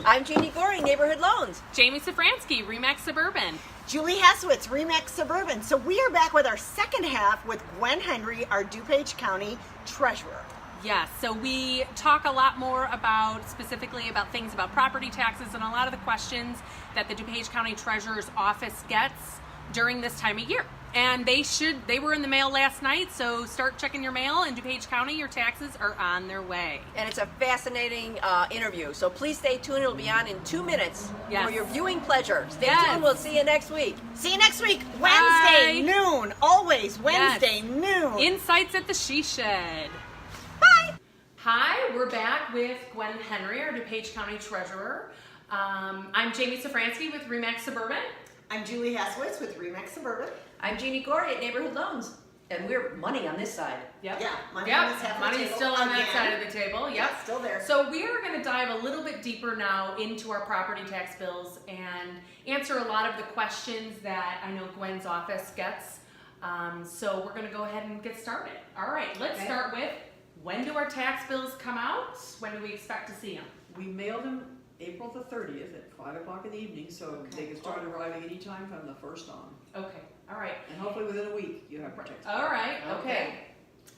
I'm Jeannie Goring, Neighborhood Loans. Jamie Safransky, Remax Suburban. Julie Heswitz, Remax Suburban. So we are back with our second half with Gwen Henry, our DuPage County Treasurer. Yes, so we talk a lot more specifically about things about property taxes and a lot of the questions that the DuPage County Treasurer's Office gets during this time of year. And they were in the mail last night, so start checking your mail. In DuPage County, your taxes are on their way. And it's a fascinating interview, so please stay tuned. It'll be on in 2 minutes for your viewing pleasure. Stay tuned. We'll see you next week. See you next week, Wednesday, noon. Always Wednesday, noon. Insights at the She Shed. Bye. Hi, we're back with Gwen Henry, our DuPage County Treasurer. I'm Jamie Safransky with Remax Suburban. I'm Julie Heswitz with Remax Suburban. I'm Jeannie Goring at Neighborhood Loans. And we're money on this side. Yep. Yeah, money's still on that side of the table. Yep. Yeah, still there. So we are going to dive a little bit deeper now into our property tax bills and answer a lot of the questions that I know Gwen's office gets. So we're going to go ahead and get started. All right, let's start with, when do our tax bills come out? When do we expect to see them? We mailed them April the 30th at 5 o'clock in the evening, so they can start arriving anytime from the 1st on. Okay, all right. And hopefully within a week you have your tax bill. All right, okay.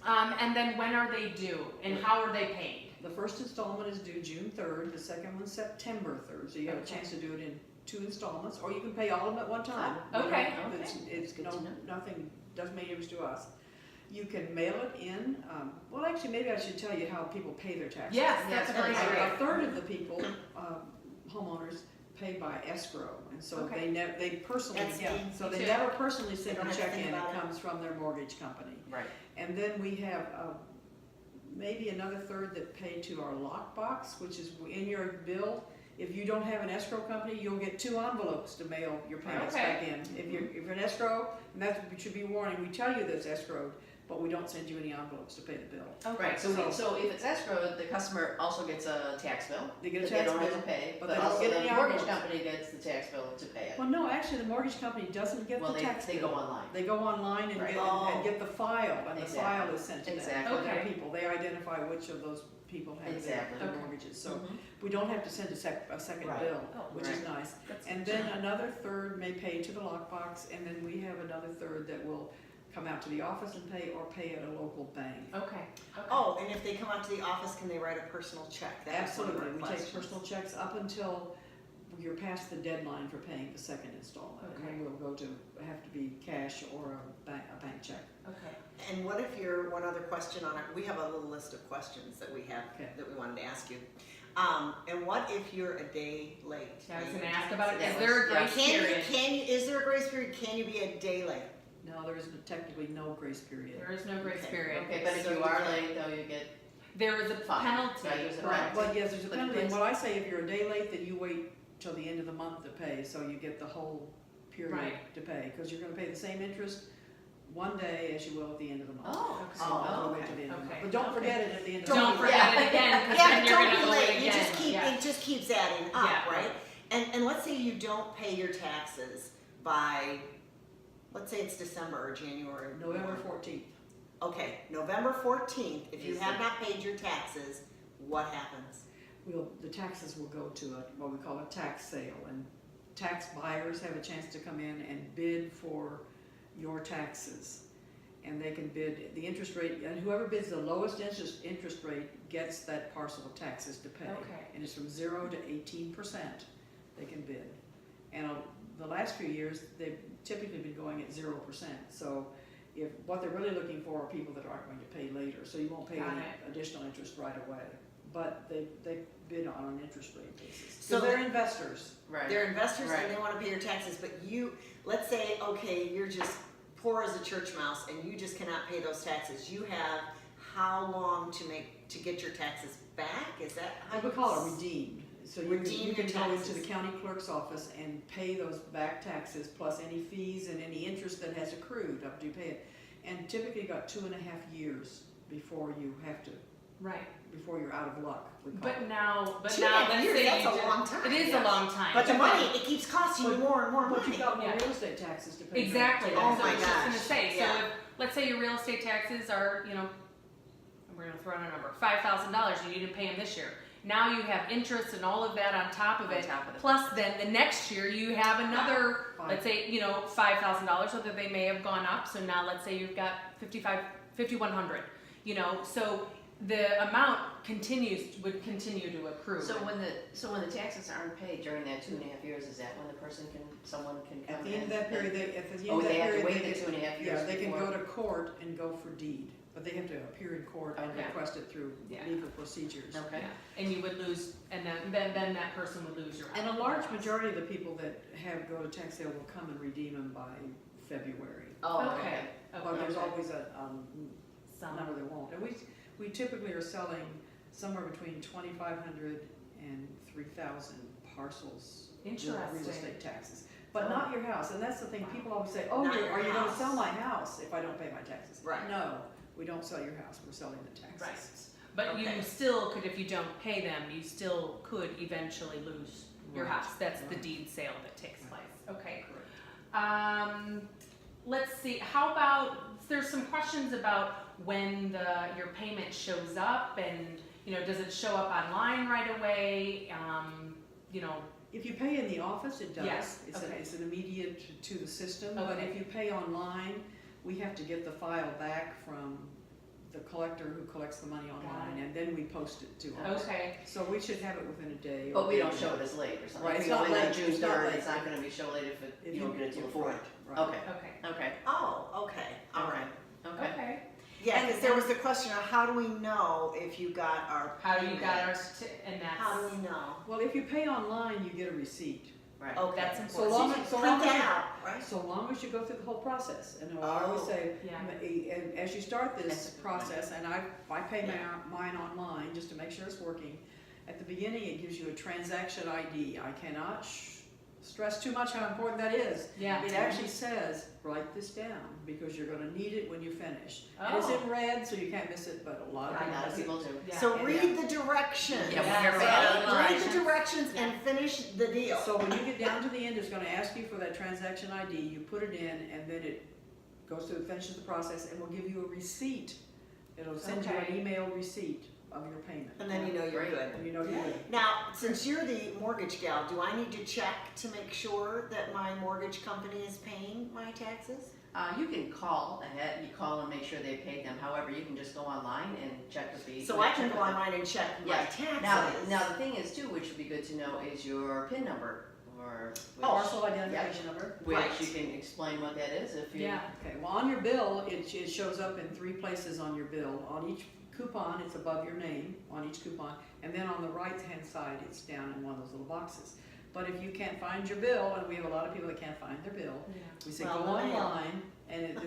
And then when are they due and how are they paid? The first installment is due June 3rd, the second one's September 3rd, so you have a chance to do it in 2 installments, or you can pay all of them at one time. Okay. It's nothing, doesn't make a difference to us. You can mail it in, well actually maybe I should tell you how people pay their taxes. Yes, that's a great idea. A third of the people, homeowners, pay by escrow, and so they personally, they never personally send a check in, it comes from their mortgage company. Right. And then we have maybe another third that pay to our lockbox, which is in your bill. If you don't have an escrow company, you'll get 2 envelopes to mail your payments back in. If you're an escrow, and that should be warning, we tell you that's escrowed, but we don't send you any envelopes to pay the bill. Okay. Right, so if it's escrowed, the customer also gets a tax bill. They get a that tax they don't bill, have to pay, but but they don't also get the any mortgage envelopes. company gets the tax bill to pay it. Well, no, actually, the mortgage company doesn't get the tax bill. They go online. They go online and, and get the file, and the file is sent to them. People. They identify which of those people have their mortgages. So we don't have to send a second bill, which is nice. And then another third may pay to the lockbox, and then we have another third that will come out to the office and pay, or pay at a local bank. Okay. Oh, and if they come out to the office, can they write a personal check? Absolutely. We take personal checks up until you're past the deadline for paying the second installment. And then we'll go to have to be cash or a bank check. Okay. And what if one other question on it? We have a little list of questions that we have that we wanted to ask you. And what if you're a day late? I was going to ask about it. Is there a grace period? Is there a grace period? Can you be a day late? No, there is technically no grace period. There is no grace period. Okay, but if you are late, though, you get... There is a penalty. Right. Well, yes, there's a penalty. And what I say, if you're a day late, then you wait till the end of the month to pay, so you get the whole period to pay, because you're going to pay the same interest one day as you will at the end of the month. But don't forget it at the end of the month. Don't forget it again, because then you're going to owe it again. It just keeps adding up, right? And let's say you don't pay your taxes by, let's say it's December or January. November 14th. Okay, November 14th, if you have not paid your taxes, what happens? The taxes will go to what we call a tax sale, and tax buyers have a chance to come in and bid for your taxes. And they can bid the interest rate, and whoever bids the lowest interest rate gets that parcel of taxes to pay. And it's from 0 to 18% they can bid. And the last few years, they've typically been going at 0%. So what they're really looking for are people that aren't going to pay later. So you won't pay any additional interest right away. But they bid on an interest rate basis. So they're investors. Right. They're investors and they want to pay your taxes. But let's say, okay, you're just poor as a church mouse and you just cannot pay those taxes. You have how long to get your taxes back? Is that how we call it redeemed? So you can go taxes. into the county clerk's office and pay those back taxes plus any fees and any interest that has accrued up to you pay it. And typically you got 2.5 years before you have to. Before you're out of luck. But now, let's say that's a long time. It is a long time. But the money, it keeps costing you more and more money. But you've got more real estate taxes to pay. Exactly. Oh That's my what I was gosh. going to say. So if, let's say your real estate taxes are, we're going to throw out a number, $5,000. You need to pay them this year. Now you have interest and all of that on top of On it. top of it. Plus, then the next year you have another, Fine. let's say, $5,000, so that they may have gone up. So now let's say you've got 5,100. So the amount would continue to accrue. So when the taxes aren't paid during that 2.5 years, is that when someone can come At in? the end of that period, they have They have to wait the 2.5 years. Yeah, they can before- go to court and go for deed, but they have to appear in court and Okay. request it through Yeah. legal procedures. Okay. Yeah. And you would lose, and then that person would lose your house. And a large majority of the people that go to tax sale will come and redeem them by February. Oh, Okay. okay. But there's Okay. always a Some. number that won't. And we typically are selling somewhere between 2,500 and 3,000 parcels of real Interesting. estate taxes. But not your house, and that's the thing, people always say, oh, Not your are you gonna house. sell my house if I don't pay my taxes? Right. No, we don't sell your house, we're selling the taxes. Right. But Okay. you still could, if you don't pay them, you still could eventually lose your Right. house. That's the Right. deed sale that takes place. Okay. Correct. Let's see. How about, there's some questions about when your payment shows up, and does it show up online right away? If you pay in the office, it does. Yes, okay. It's an immediate to the system, but Okay. if you pay online, we have to get the file back from the collector who collects the money online, and then we post it to us. Okay. So we should have it within a day. or But we don't maybe- show it as late or something. Right, If it's you not go in on late, June it's not 3rd, late. it's not gonna be show late if you don't get it till the 4th. Right. Okay, Okay. okay, Oh, okay, all right. okay. Okay. Yeah, because there was the question of how do we know if you got our How do you got payment? our, and that's. How do we know? Well, if you pay online, you get a receipt. Right. Okay. That's So important. long So you as, so print long as that you, out, right? so long as you go through the whole process, and I always Oh. say, Yeah. and as you start this That's a good process, and I pay Yeah. mine online just to make sure it's working. At the beginning, it gives you a transaction ID. I cannot stress too much how important that is. Yeah. It actually says, write this down, because you're gonna need it when you finish. And it's Oh. in red, so you can't miss it, but a lot of A people lot of miss it. people do. Yeah. So Yeah. read the directions. Yeah, when you're reading the Read the directions. directions and finish the deal. So when you get down to the end, it's gonna ask you for that transaction ID, you put it in, and then it goes through, finishes the process, and will give you a receipt. It'll send you an Okay. email receipt of your payment. And then you know you're Great. good. And you know you're good. Now, since you're the mortgage gal, do I need to check to make sure that my mortgage company is paying my taxes? You can call ahead, you call and make sure they paid them, however, you can just go online and check with the. So I can go online and check my Yes. taxes. Now the thing is too, which would be good to know, is your PIN number, or which, Parcel identification number. which Right. you can explain what that is if you. Yeah. Okay, well, on your bill, it shows up in 3 places on your bill. On each coupon, it's above your name, on each coupon, and then on the right-hand side, it's down in one of those little boxes. But if you can't find your bill, and we have a lot of people that can't find their bill, Yeah. we say Well, go the mail. online, and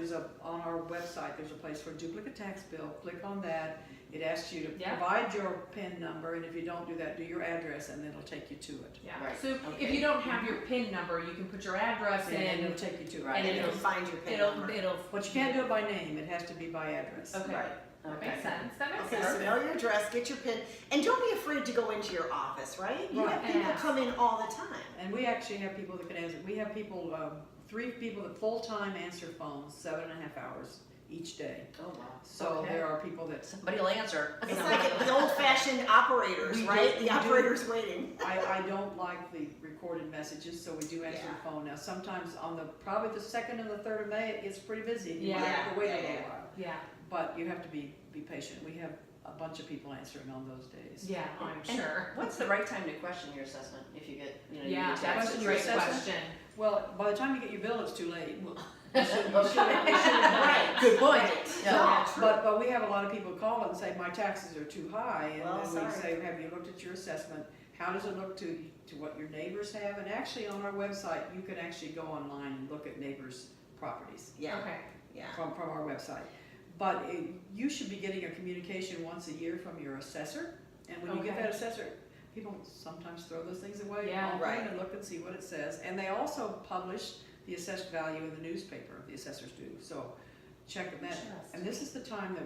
on our website, there's a place for duplicate tax bill. Click on that. It asks you to Yeah. provide your PIN number, and if you don't do that, do your address, and then it'll take you to it. Yeah. Right. So if Okay. you don't have your PIN number, you can put your address And in. it'll take you to it. Right. And And it'll- you'll find your PIN It'll, number. But you can't do it by name. It has to be by address. Okay. Right, That okay. makes sense. That makes Okay, so sense. know your address, get your PIN, and don't be afraid to go into your office, right? You Right. have people Yes. come in all the time. And we actually have people that can answer. We have people, 3 people that full-time answer phones, 7.5 hours each day. Oh, wow. So Okay. there are people that, Somebody will answer. It's like the old-fashioned operators, We do- right? we The do. operator's waiting. I don't like the recorded messages, so we do answer Yeah. the phone. Now, sometimes on probably the 2nd and the 3rd of May, it gets pretty busy. You Yeah. might have to wait a Yeah, little yeah. while. Yeah. But you have to be patient. We have a bunch of people answering on those days. Yeah, I'm And sure. What's the right time to question your assessment if you get, you Yeah, get that's a question your great assessment? question. Well, by the time you get your bill, it's too late. Right. Good point. Right. Yeah. Yeah, true. But we have a lot of people call and say, my taxes are too high, and Well, then we sorry. say, have you looked at your assessment? How does it look to what your neighbors have? And actually, on our website, you can actually go online and look at neighbors' properties Yeah, Okay. yeah. from our website. But you should be getting a communication once a year from your assessor, and when you get Okay. that assessor, people sometimes throw those things away. Yeah. Open Right. and look and see what it says. And they also publish the assessed value in the newspaper, the assessors do. So check that. Interesting. And this is the time that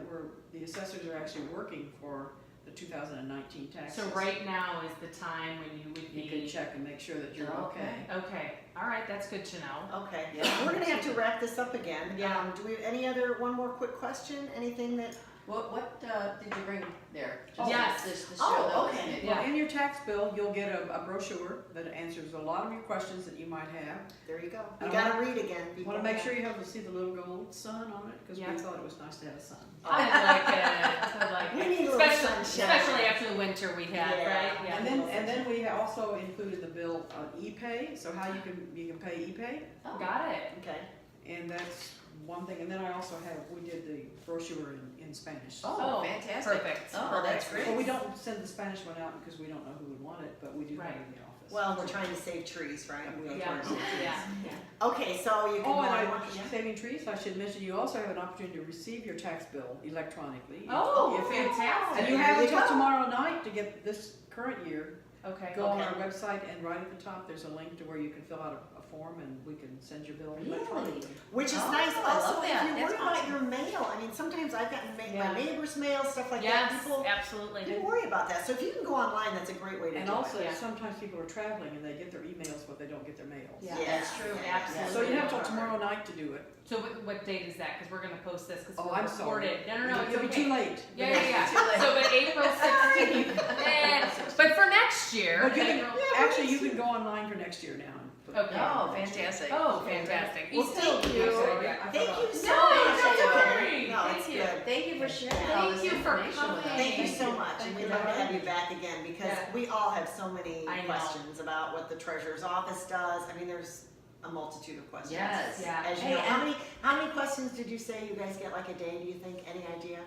the assessors are actually working for the 2019 taxes. So right now is the time when you would You can be. check and make sure that you're okay. Okay. All right. That's good to know. Okay, Yeah. we're gonna have to wrap this up again. Yeah. Do we have one more quick question? Anything that What did you bring there? Yes. Just to show Oh, those. okay. Yeah. Well, in your tax bill, you'll get a brochure that answers a lot of your questions that you might have. There you go. I You don't gotta read again. You want to make sure you have to see the little gold sun on it, because Yeah. we thought it was nice to have a sun. I like it. I like We it. need a little Especially, sunshine. especially after the winter we had, Yeah. right? And then we also included the bill e-pay, so how you can pay e-pay, Got it. Okay. and that's one thing. And then I also we did the brochure in Spanish. Oh, fantastic. Perfect. Oh, that's great. Well, we don't send the Spanish one out because we don't know who would want it, but we do have Right. it in the office. Well, we're trying to save trees, right? We Yeah. want to save trees. Yeah. Okay, so you can Oh, go and on. saving trees, I should mention, you also have an opportunity to receive your tax bill electronically. Oh, If- fantastic. And you There have you until go. tomorrow night to get this current year. Okay. Go on Okay. our website, and right at the top, there's a link to where you can fill out a form, and we can send your bill Really? electronically. Which is Oh, nice. I love Also, if that. you That's worry about awesome. your mail, I mean, sometimes I've gotten Yeah. my neighbor's mail, stuff like Yes, that. People absolutely. didn't worry about that. So if you can go online, that's a great way to And do also, it. Yeah. sometimes people are traveling and they get their emails, but they don't get their mails. Yeah. That's true. Yeah. Absolutely. So you have till tomorrow night to do it. So what date is that? Because we're going to post this because Oh, we're I'm sorry. recorded. No, it's It'll be okay. too late. Yeah. Too late. So, but April 16th. But for next year. But you can, April- actually, you can go online for next year now. and put- Okay. Oh, fantastic. Oh, fantastic. Well, thank you. Sorry, I Thank forgot. you so No, much. don't Okay. worry. No, Thank it's you. good. Thank you for sharing Thank all this you for information with us. coming. Thank you Thank so you. much, and Thank we'd you. love to have you back again because Yeah. we all have so many I know. questions about what the treasurer's office does. I mean, there's a multitude of questions. Yes. Yeah. As you Hey, know, and- how many questions did you say you guys get like a day? Do you think? Any idea?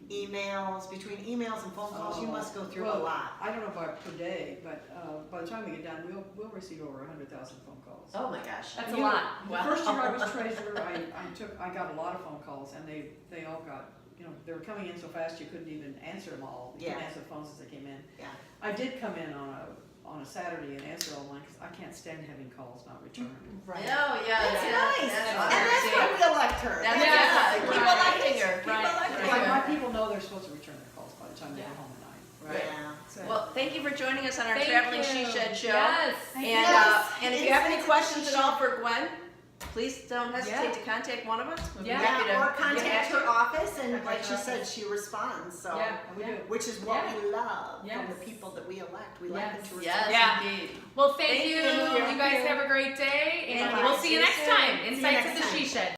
Emails, between emails and phone calls, you must go through a Well, lot. I don't know about per day, but by the time we get done, we'll receive over 100,000 phone calls. Oh my gosh. That's And a lot. The first year I was treasurer, I got a lot of phone calls, and they all got, they were coming in so fast you couldn't even answer them all. You couldn't Yeah. answer the phones as they came in. Yeah. I did come in on a Saturday and answer all mine, because I can't stand having calls not returned. Right. Oh, yeah. That's yeah, nice. that's And that's great. why we elect her. That's Yeah. right. Keep Right. electing her. Keep Right. electing My her. people know they're supposed to return their calls by the time they Yeah. go home at night. Right. Yeah. So- Well, thank you for joining us on our Thank Traveling you. She Shed show. Yes. And, Yes. and if you have any Insights questions into at all for Gwen, please don't hesitate Yeah. to contact one of us. We'd be Yeah. happy to Or get contact back to her you. office, and Contact like her she said, office. she responds. So, Yeah. And we do. which is what Yeah. we love from Yes. the people that we elect. We like Yes. them to respond. Yes, Yeah. indeed. Well, thank Thank you. you. You guys have a great day, and Bye-bye. we'll see you See you next soon. time. See you Insights next of the time. She Shed.